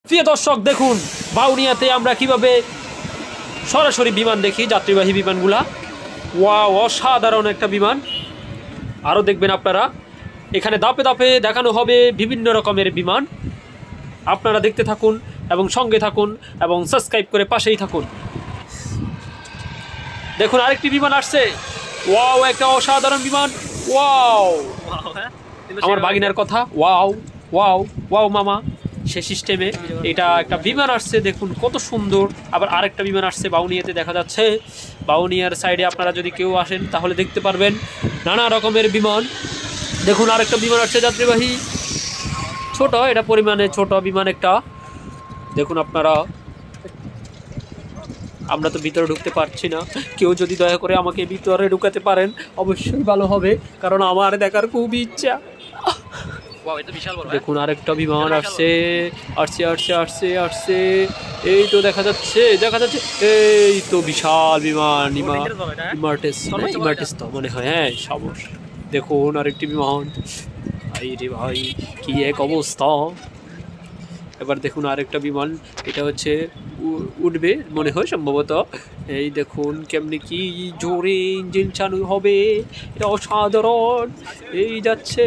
প্রিয় দর্শক দেখুন বাউনিয়াতে আমরা কিভাবে সরাসরি বিমান দেখি, যাত্রীবাহী বিমানগুলা। ওয়াও, অসাধারণ একটা বিমান। আরও দেখবেন আপনারা, এখানে ধাপে ধাপে দেখানো হবে বিভিন্ন রকমের বিমান। আপনারা দেখতে থাকুন এবং সঙ্গে থাকুন এবং সাবস্ক্রাইব করে পাশেই থাকুন। দেখুন আরেকটি বিমান আসছে। ওয়াও, একটা অসাধারণ বিমান। ওয়াও, আমার বাগিনার কথা। ওয়াও ওয়াও ওয়াও মামা, সে সিস্টেমে এটা একটা বিমান আসছে। দেখুন কত সুন্দর। আবার আরেকটা বিমান আসছে বাউনিয়াতে দেখা যাচ্ছে। বাউনিয়ার সাইডে আপনারা যদি কেউ আসেন তাহলে দেখতে পারবেন নানা রকমের বিমান। দেখুন আরেকটা বিমান আসছে যাত্রীবাহী, ছোট, এটা পরিমাণে ছোট বিমান একটা। দেখুন আপনারা, আমরা তো ভিতরে ঢুকতে পারছি না। কেউ যদি দয়া করে আমাকে ভিতরে ঢুকাতে পারেন অবশ্যই ভালো হবে, কারণ আমার দেখার খুবই ইচ্ছা। দেখুন আরেকটা বিমান আসছে আসছে আসছে আসছে আসছে। এই তো দেখা যাচ্ছে এই তো বিশাল বিমান। ইমার্টেস তো মনে হয়, হ্যাঁ সাবস। দেখুন আরেকটি বিমান। ভাই রে ভাই, কি এক অবস্থা। এবার দেখুন আরেকটা বিমান, এটা হচ্ছে উঠবে মনে হয় সম্ভবত। এই দেখুন কেমনি কি জোরে ইঞ্জিন চালু হবে, এটা অসাধারণ। এই যাচ্ছে।